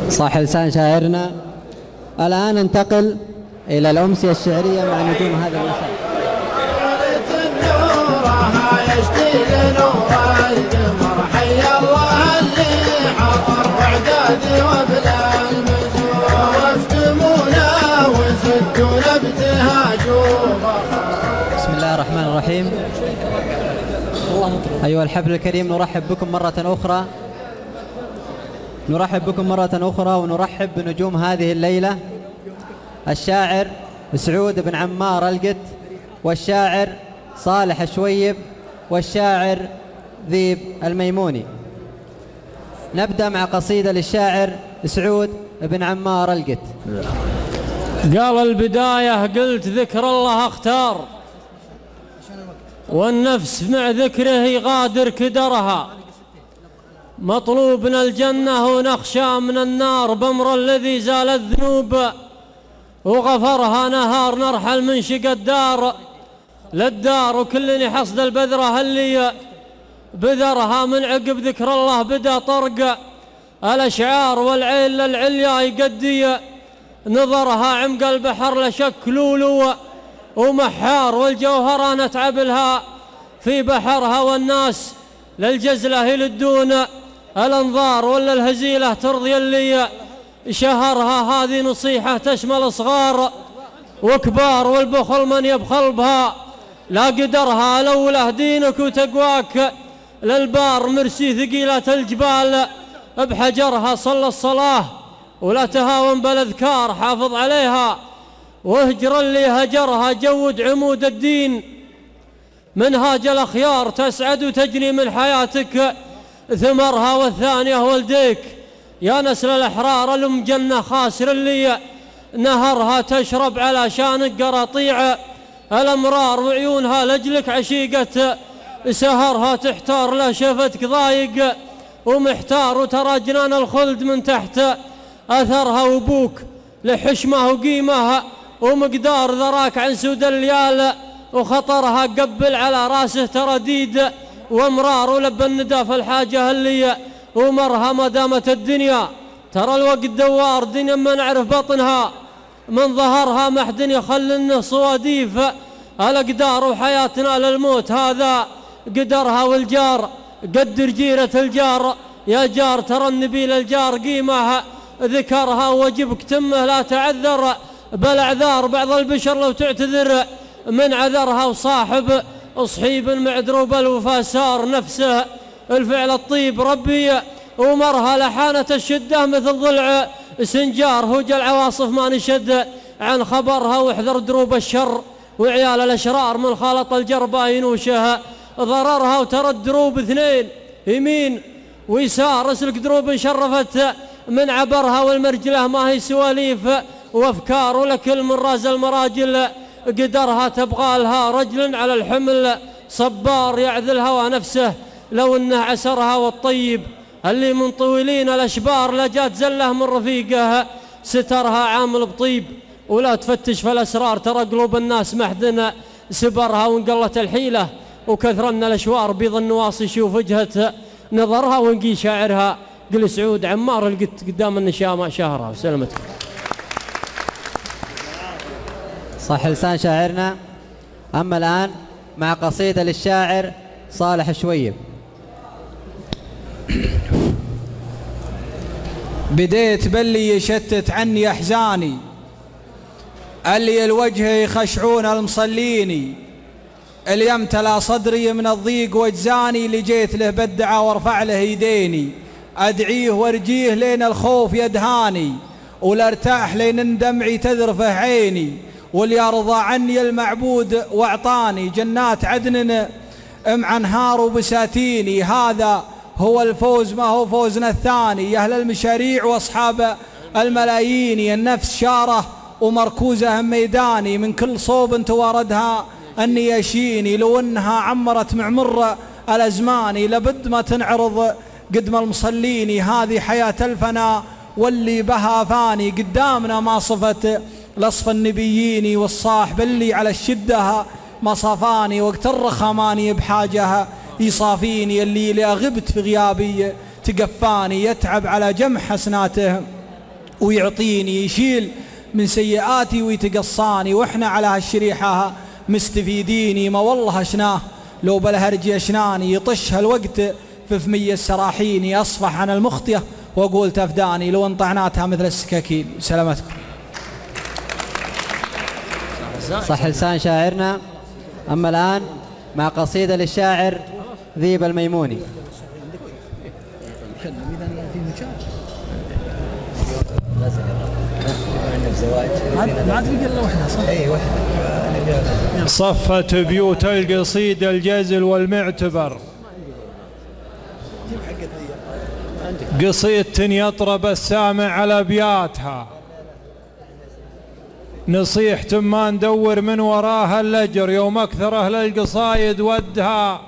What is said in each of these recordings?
صاح لسان شاعرنا. الآن ننتقل إلى الأمسية الشعرية مع نجوم هذا المساء. بسم الله الرحمن الرحيم. أيها الحفل الكريم، نرحب بكم مرة أخرى ونرحب بنجوم هذه الليلة: الشاعر سعود بن عمار القت، والشاعر صالح الشويب، والشاعر ذيب الميموني. نبدأ مع قصيدة للشاعر سعود بن عمار القت. قال البداية قلت ذكر الله اختار، والنفس مع ذكره يغادر كدرها. مطلوبنا الجنة ونخشى من النار، بأمر الذي زال الذنوب وغفرها. نهار نرحل من شق الدار للدار، وكل يحصد البذرة اللي بذرها. من عقب ذكر الله بدا طرق الأشعار، والعين للعليا يقدي نظرها. عمق البحر لشك لولو ومحار، والجوهرة نتعب لها في بحرها. والناس للجزلة يلدون الانظار، ولا الهزيلة ترضي اللي شهرها. هذه نصيحة تشمل صغار وكبار، والبخل من يبخل بها لا قدرها. لوله دينك وتقواك للبار، مرسي ثقيلة الجبال بحجرها. صلى الصلاة ولا تهاون بالاذكار، حافظ عليها واهجر اللي هجرها. جود عمود الدين منهاج الأخيار، تسعد وتجني من حياتك ثمرها. والثانية والديك يا نسل الأحرار، المجنة خاسر اللي نهرها. تشرب على شانك قراطيع الأمرار، وعيونها لجلك عشيقة سهرها. تحتار لا شفتك ضايق ومحتار، وترى جنان الخلد من تحت أثرها. وبوك لحشمه وقيمها ومقدار، ذراك عن سود الليال وخطرها. قبل على راسه ترديد وامرار، ولب الندى في الحاجة اللي ومرها. ما دامت الدنيا ترى الوقت دوار، دنيا ما نعرف بطنها من ظهرها. ما حد يخلنه صواديف الأقدار، وحياتنا للموت هذا قدرها. والجار قدر جيرة الجار يا جار، ترى النبي للجار قيمها ذكرها. وجبك تمه لا تعذر بالاعذار، بعض البشر لو تعتذر من عذرها. وصاحب صحيب معدروب الوفا سار، نفسه الفعل الطيب ربي ومرها. لحانة الشدة مثل ضلع سنجار، هوج العواصف ما نشد عن خبرها. واحذر دروب الشر وعيال الأشرار، من خالط الجربة ينوشها ضررها. وترى الدروب اثنين يمين ويسار، اسلك دروب شرفت من عبرها. والمرجلة ما هي سواليف وافكار، ولكل من راز المراجل قدرها. تبغى لها رجل على الحمل صبار، يعذلها ونفسه لو انه عسرها. والطيب اللي من طويلين الاشبار، لجات زله من رفيقها سترها. عامل بطيب ولا تفتش في الاسرار، ترى قلوب الناس محدنا سبرها. وانقلت الحيله وكثرن الاشوار، بيض النواصي يشوف وجهة نظرها. ونقي شاعرها قل سعود عمار القت، قدام النشامة شهرها. وسلمتك. صح لسان شاعرنا. أما الآن مع قصيدة للشاعر صالح الشويب. بديت باللي يشتت عني أحزاني، اللي الوجه يخشعون المصليني. اللي يمتلى صدري من الضيق واجزاني، اللي جيت له بدعة وارفع له يديني. أدعيه وارجيه لين الخوف يدهاني، ولا ارتاح لين دمعي تذرفه عيني. واللي يرضى عني المعبود واعطاني، جنات عدن مع انهار وبساتيني. هذا هو الفوز ما هو فوزنا الثاني، يا اهل المشاريع واصحاب الملايين. النفس شاره ومركوزه ميداني، من كل صوب تواردها اني يشيني. لو انها عمرت معمر الازمان، لابد ما تنعرض قدم المصلين. هذه حياة الفنا واللي بها فاني، قدامنا ما صفت لصف النبيين. والصاحب اللي على الشدة ما صفاني، وقت الرخماني بحاجها يصافيني. اللي غبت في غيابي تقفاني، يتعب على جمع حسناته ويعطيني يشيل من سيئاتي ويتقصاني، وإحنا على هالشريحة مستفيديني. ما والله أشناه لو بالهرجي أشناني، يطش هالوقت في فمية السراحيني، أصفح عن المخطية وأقول تفداني لو انطعناتها مثل السكاكين. سلامتكم. صح لسان شاعرنا. أما الآن مع قصيدة للشاعر ذيب الميموني. صفت بيوت القصيد الجزل والمعتبر، قصيدة يطرب السامع على أبياتها، نصيحة ما ندور من وراها الأجر، يوم أكثر أهل القصايد ودها.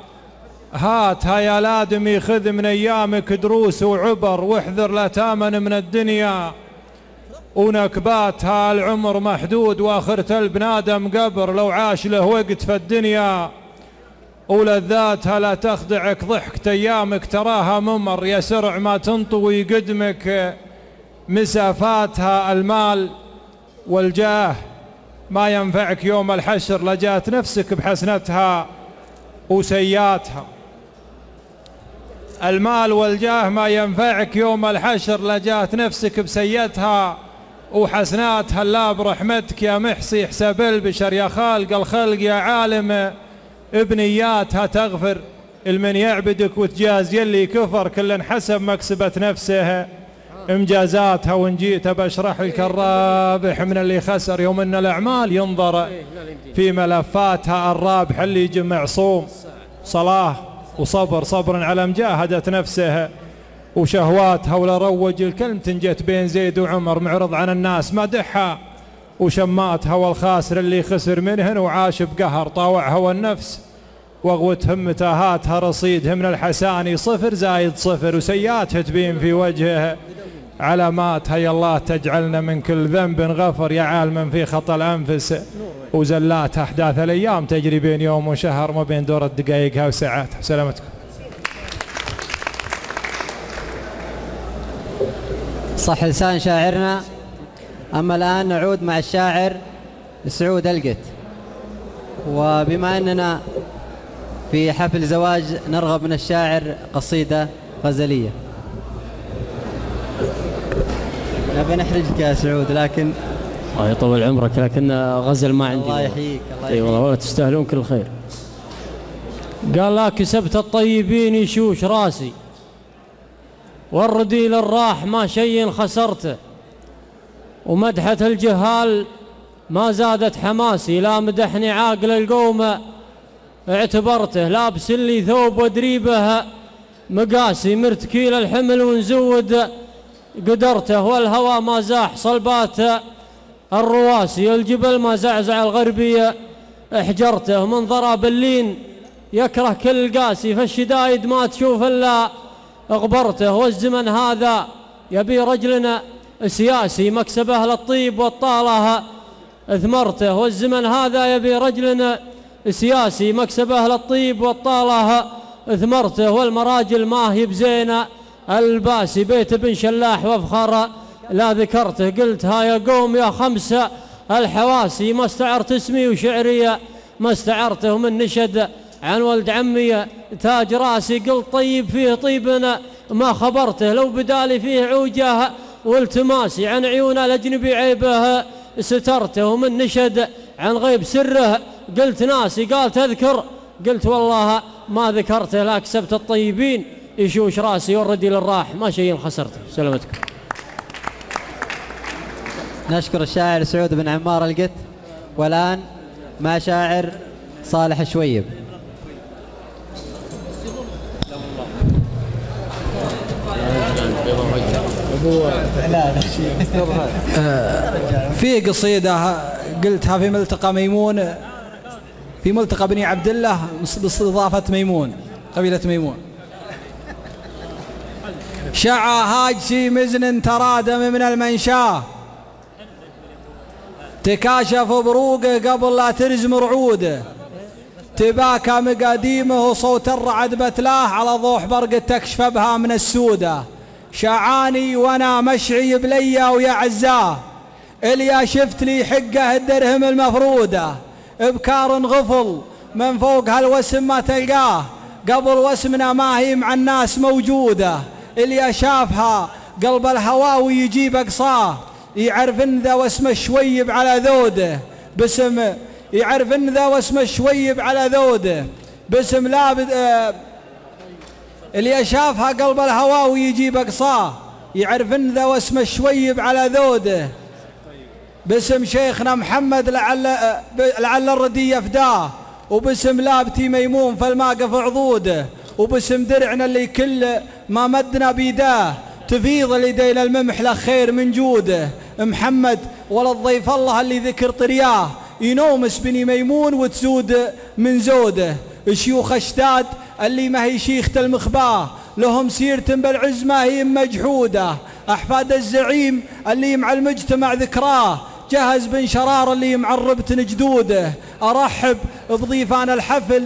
هاتها يا لادمي خذ من أيامك دروس وعبر، واحذر لا تامن من الدنيا ونكباتها. العمر محدود وآخرة البنادم قبر، لو عاش له وقت في الدنيا ولذاتها لا تخدعك ضحكة أيامك تراها ممر. يا سرع ما تنطوي قدمك مسافاتها، المال والجاه ما ينفعك يوم الحشر، لجات نفسك بحسنتها وسياتها. المال والجاه ما ينفعك يوم الحشر، لجات نفسك بسيتها وحسناتها. لا برحمتك يا محصي حساب البشر، يا خالق الخلق يا عالم ابنياتها. تغفر المن يعبدك وتجاز يلي كفر، كل حسب مكسبة نفسه امجازاتها. وان جيت بشرح لك الرابح من اللي خسر، يوم ان الاعمال ينظر في ملفاتها. الرابح اللي يجمع صوم صلاة وصبر، صبر على مجاهدة نفسه وشهواتها. ولا روج الكلمة جت بين زيد وعمر، معرض عن الناس مدحها وشماتها. والخاسر اللي خسر منهن وعاش بقهر، طاوع هوى النفس وغوت همته. هاتها رصيدها من الحساني صفر زايد صفر، وسياتها تبين في وجهها علاماتها. يا الله تجعلنا من كل ذنب غفر، يا عالما في خطأ الأنفس وزلات. أحداث الأيام تجري بين يوم وشهر، ما بين دور دقائقها وساعاتها. سلامتكم. صح لسان شاعرنا. أما الآن نعود مع الشاعر سعود القت. وبما أننا في حفل زواج نرغب من الشاعر قصيدة غزلية. نبي نحرجك يا سعود، لكن الله يطول عمرك، لكن غزل ما عندي. الله يحييك. اي والله ولا تستاهلون كل خير. قال لا كسبت الطيبين يشوش راسي، والرديل الراح ما شيء خسرته، ومدحة الجهال ما زادت حماسي. لا مدحني عاقل القوم اعتبرته، لابس لي ثوب ودريبه مقاسي، مرتكيل الحمل ونزود قدرته. والهوى ما زاح صلبات الرواسي، الجبل ما زعزع الغربية احجرته. من ضرب اللين يكره كل قاسي، فالشدايد ما تشوف الا اغبرته. والزمن هذا يبي رجلنا سياسي، مكسب اهل الطيب والطاله اثمرته. والزمن هذا يبي رجلنا سياسي، مكسب اهل الطيب والطاله اثمرته. والمراجل ما هي بزينه الباسي، بيت بن شلاح وافخر لا ذكرته. قلت ها يا قوم يا خمسه الحواسي، ما استعرت اسمي وشعريه ما استعرته. من نشد عن ولد عمي تاج راسي، قلت طيب فيه طيبنا ما خبرته. لو بدالي فيه عوجه والتماسي، عن عيون الاجنبي عيبه سترته. ومن نشد عن غيب سره قلت ناسي، قال تذكر قلت والله ما ذكرته. لا كسبت الطيبين يشوش راسي، والرديل الراح ما شيء خسرته. سلامتكم. نشكر الشاعر سعود بن عمار القت. والآن مع شاعر صالح الشويب. في قصيدة قلتها في ملتقى ميمون، في ملتقى بني عبد الله باستضافة ميمون، قبيلة ميمون. شعى هاجسي مزن ترادم من المنشاه، تكاشف بروقه قبل لا ترزم رعوده، تباكى مقاديمه وصوت الرعد بتلاه، على ضوح برقه تكشف بها من السوده. شعاني وانا مشعي بليا ويا عزاه، اليا شفت لي حقه الدرهم المفروده، بكار غفل من فوق هالوسم ما تلقاه، قبل وسمنا ما هي مع الناس موجوده، اليا شافها قلب الهواوي يجيب اقصاه، يعرف ان ذا واسم الشويب على ذوده باسم، يعرف ان ذا واسم الشويب على ذوده باسم لابد اللي شافها قلب الهواوي يجيب اقصاه، يعرف ان ذا واسم الشويب على ذوده باسم شيخنا محمد لعل الردي يفداه، وباسم لابتي ميمون فالماقف عضوده، وباسم درعنا اللي كل ما مدنا بيداه، تفيض لدينا الممحلة خير من جوده، محمد ولا الضيف الله اللي ذكر طرياه، ينومس بني ميمون وتزود من زوده، شيوخ اشتاد اللي ما هي شيخة المخباه، لهم سيرة بالعز ما هي مجحودة، أحفاد الزعيم اللي مع المجتمع ذكراه، جهز بن شرار اللي مع الربتن جدوده، أرحب بضيفان الحفل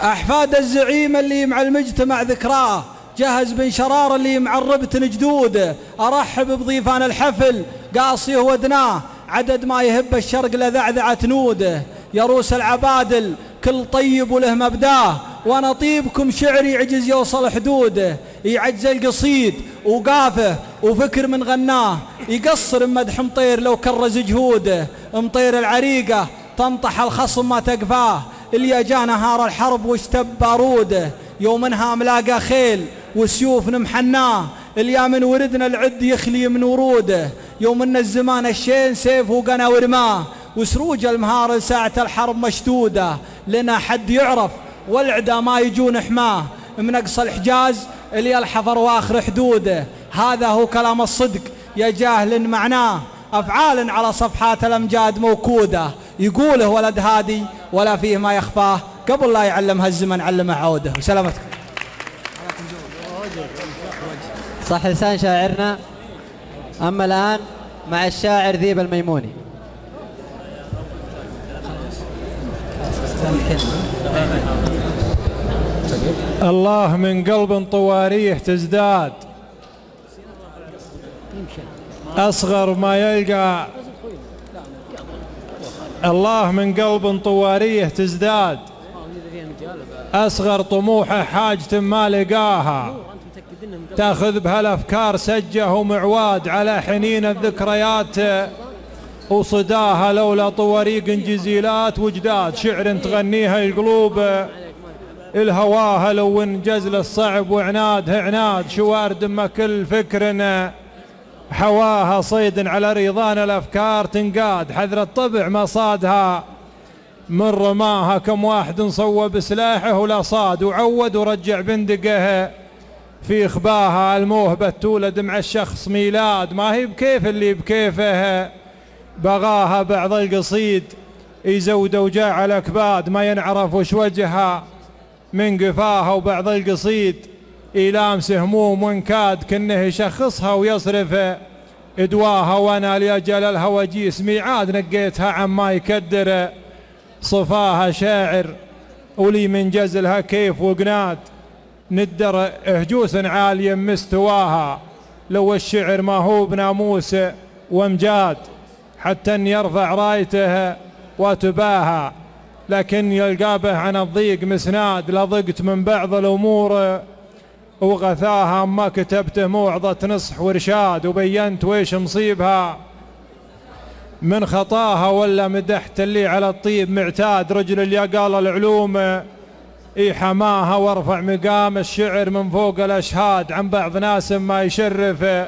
أحفاد الزعيم اللي مع المجتمع ذكراه، جهز بن شرار اللي مع الربتن جدوده، أرحب بضيفان الحفل قاصيه ودناه، عدد ما يهب الشرق لذعذعة نوده، يروس العبادل كل طيب وله مبداه، وانا طيبكم شعري يعجز يوصل حدوده، يعجز القصيد وقافه وفكر من غناه، يقصر مدح مطير لو كرز جهوده، مطير العريقة تنطح الخصم ما تقفاه، اللي جاء نهار الحرب واشتب باروده، يوم انها ملاقى خيل وسيوف نمحناه، اللي من وردنا العد يخلي من وروده، يوم ان الزمان الشين سيف وقنا ورماه، وسروج المهار ساعة الحرب مشدودة، لنا حد يعرف والعدا ما يجون حماه، من أقصى الحجاز اللي الحفر واخر حدوده، هذا هو كلام الصدق يا جاهل معناه، أفعال على صفحات الأمجاد موكودة، يقوله ولد هادي ولا فيه ما يخفاه، قبل لا يعلمها الزمن علمه عوده. وسلامتكم. صح لسان شاعرنا. أما الآن مع الشاعر ذيب الميموني. الله من قلب طواريه تزداد، أصغر ما يلقى، الله من قلب طواريه تزداد، أصغر طموحه حاجة ما لقاها، تاخذ بهالأفكار سجه ومعواد، على حنين الذكريات وصداها، لولا طواريق جزيلات وجداد، شعر تغنيها القلوب الهواها، لو انجزل الصعب وعنادها عناد، شوار دم كل فكر حواها، صيد على ريضان الأفكار تنقاد، حذر الطبع ما صادها من رماها، كم واحد صوب سلاحه ولا صاد، وعود ورجع بندقه في إخباها، الموهبة تولد مع الشخص ميلاد، ما هي بكيف اللي بكيفه بغاها، بعض القصيد يزود وجاع الأكباد، ما ينعرف وش وجهها من قفاها، وبعض القصيد يلامس هموم وانكاد، كنه يشخصها ويصرف ادواها، وانا لأجل الهواجيس ميعاد نقيتها عما يكدر صفاها، شاعر ولي من جزلها كيف وقناد، ندر هجوس عاليا مستواها، لو الشعر ما هو بناموس وامجاد، حتى ان يرفع رايته وتباهى، لكن يلقى به عن الضيق مسناد، لضقت من بعض الامور وغثاها، ما كتبته موعظة نصح وارشاد، وبينت ويش مصيبها من خطاها، ولا مدحت اللي على الطيب معتاد، رجل اللي قال العلوم حماها، وارفع مقام الشعر من فوق الاشهاد، عن بعض ناس ما يشرف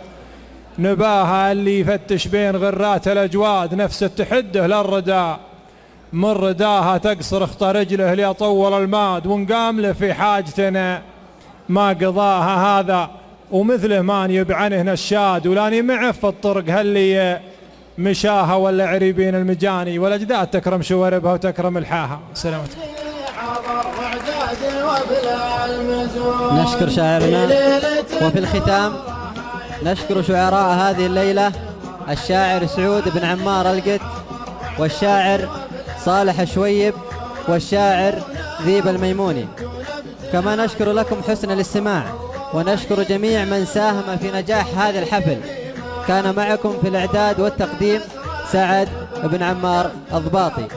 نباها، اللي يفتش بين غرات الاجواد، نفس تحده للردى من رداها، تقصر اخطى رجله ليطول الماد، ونقام له في حاجتنا ما قضاها، هذا ومثله ما نيب عنه نشاد، ولاني معه في الطرق هاللي مشاها، ولا عريبين المجاني، والاجداد تكرم شواربها وتكرم الحاها. سلامتكم. نشكر شاعرنا. وفي الختام نشكر شعراء هذه الليلة الشاعر سعود بن عمار القت، والشاعر صالح شويب، والشاعر ذيب الميموني. كما نشكر لكم حسن الاستماع، ونشكر جميع من ساهم في نجاح هذا الحفل. كان معكم في الإعداد والتقديم سعد بن عمار الضباطي.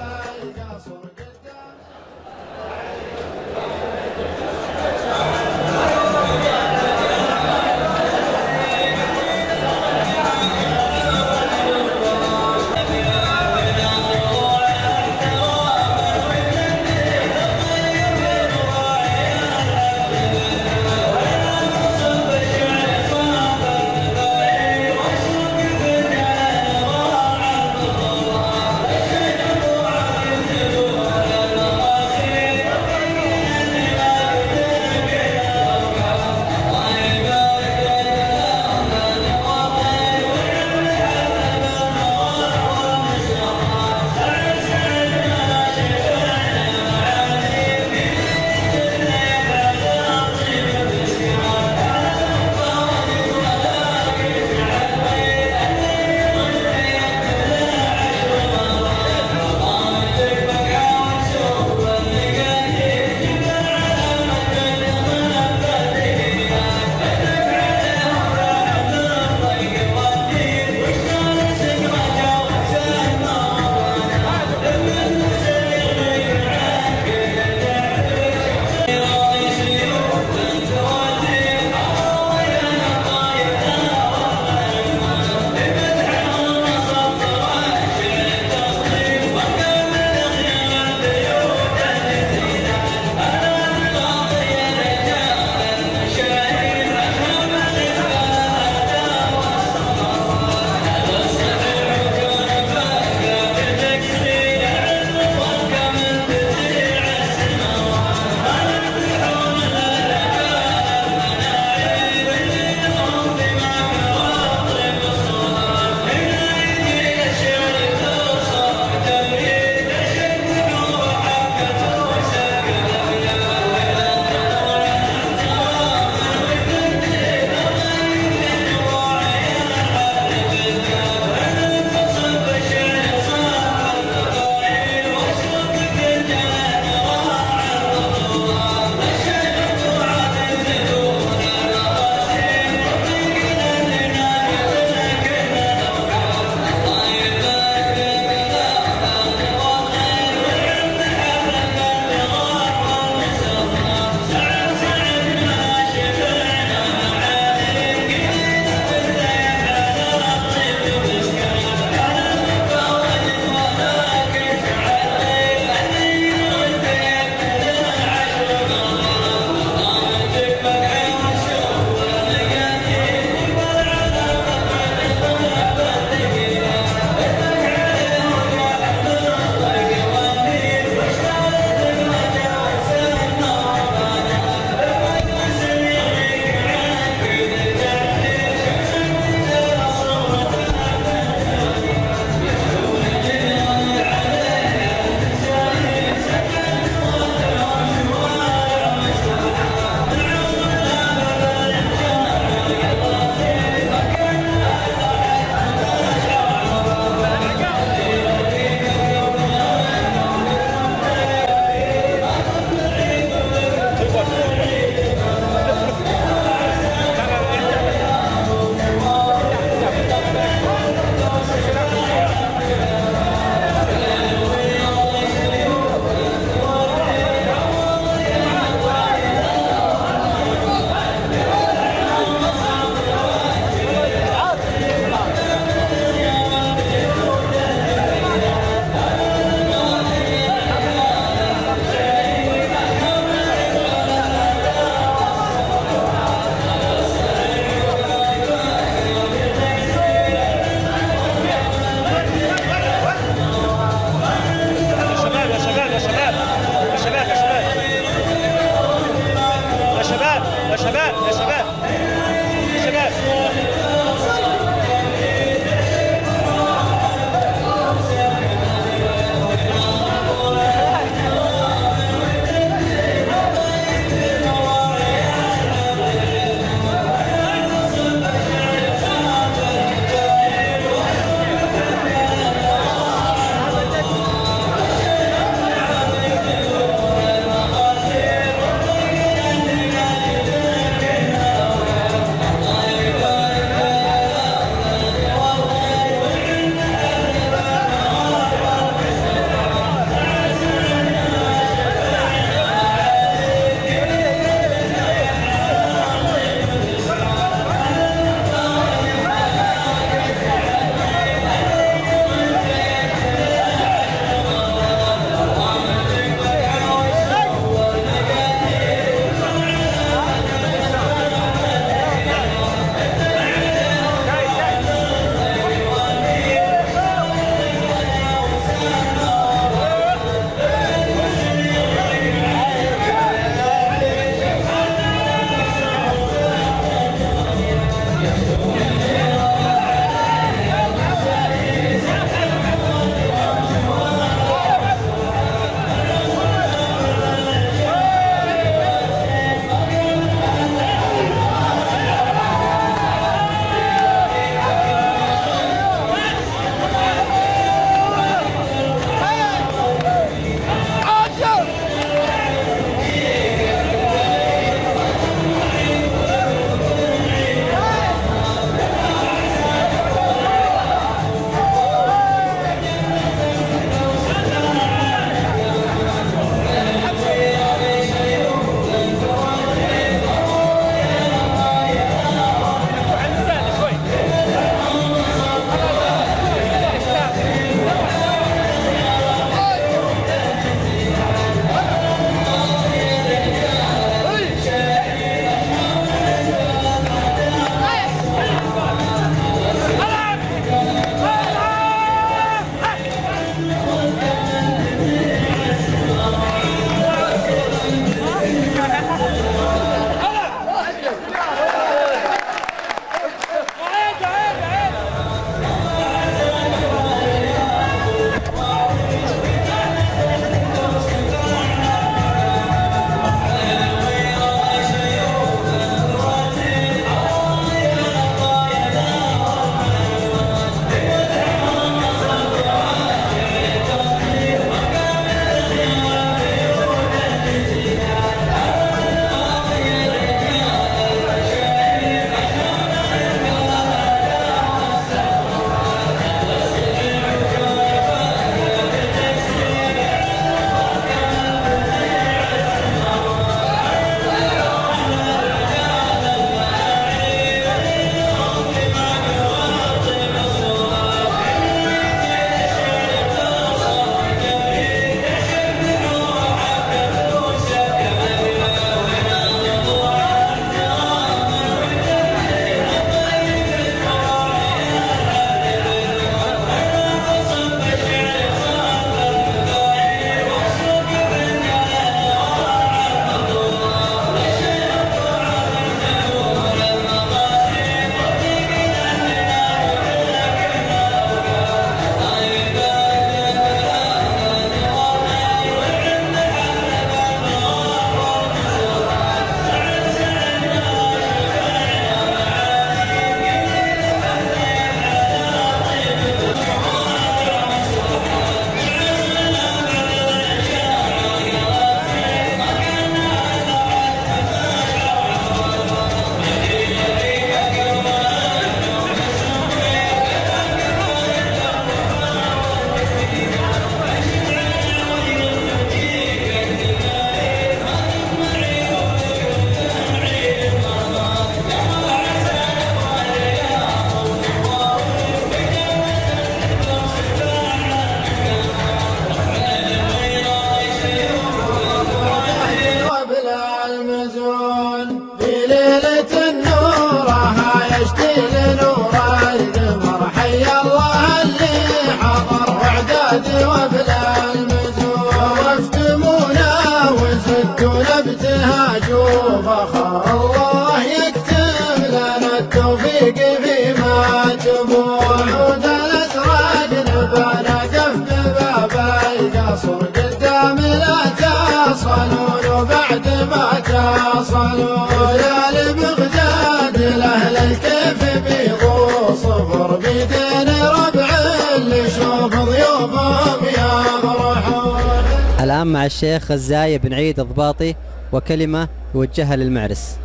الآن مع الشيخ غزاي بن عيد الضباطي وكلمة يوجهها للمعرس.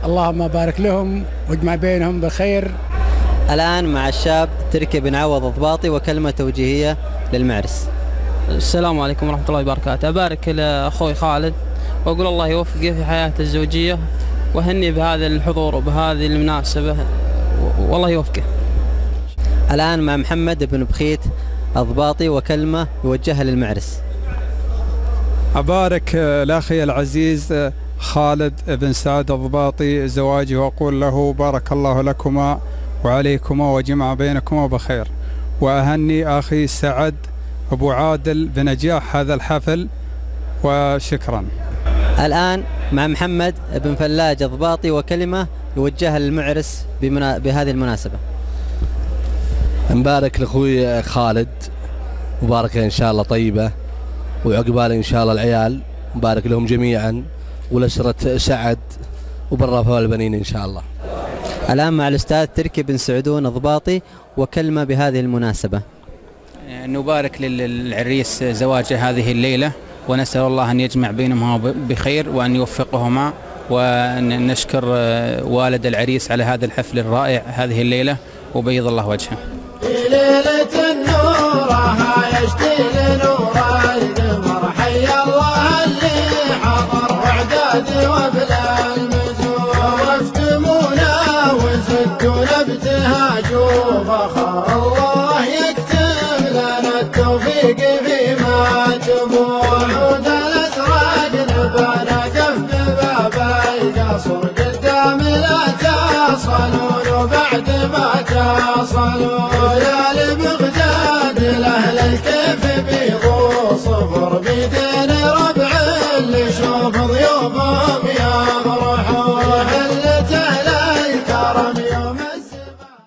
اللهم بارك لهم واجمع بينهم بالخير. الآن مع الشاب تركي بن عوض الضباطي وكلمة توجيهية للمعرس. السلام عليكم ورحمة الله وبركاته. أبارك لأخوي خالد وأقول الله يوفقه في حياته الزوجية وهني بهذا الحضور وبهذه المناسبة والله يوفقه. الآن مع محمد بن بخيت الضباطي وكلمة يوجهها للمعرس. أبارك لأخي العزيز خالد بن سعد الضباطي زواجه وأقول له بارك الله لكما وعليكما وجمع بينكما بخير، وأهني أخي سعد أبو عادل بنجاح هذا الحفل وشكرا. الآن مع محمد بن فلاج الضباطي وكلمة يوجهها للمعرس بهذه المناسبة؟ نبارك لاخوي خالد، مباركة ان شاء الله طيبة، وعقبال ان شاء الله العيال، مبارك لهم جميعا ولأسرة سعد وبالرافة والبنين ان شاء الله. الآن مع الأستاذ تركي بن سعدون الضباطي وكلمة بهذه المناسبة. نبارك للعريس زواجه هذه الليلة، ونسأل الله أن يجمع بينهما بخير وأن يوفقهما، ونشكر والد العريس على هذا الحفل الرائع هذه الليلة، وبيض الله وجهه. ليلة النور يشتي نور القمر، حي الله اللي حضر وعداد وبلا المزور، وافتمونا وزدتوا ابتهاج وفخر، الله يكتب لنا التوفيق فيما تبور، عود الأسراج نبانا قف بباب القصر، قدام لا تصلون وبعد ما تصلون، يا لبغداد لأهل الكيف بيضوا صفر، بيدين ربع اللي يشوف ضيوفهم يفرحون، حلت أهل الكرم يوم الزمان.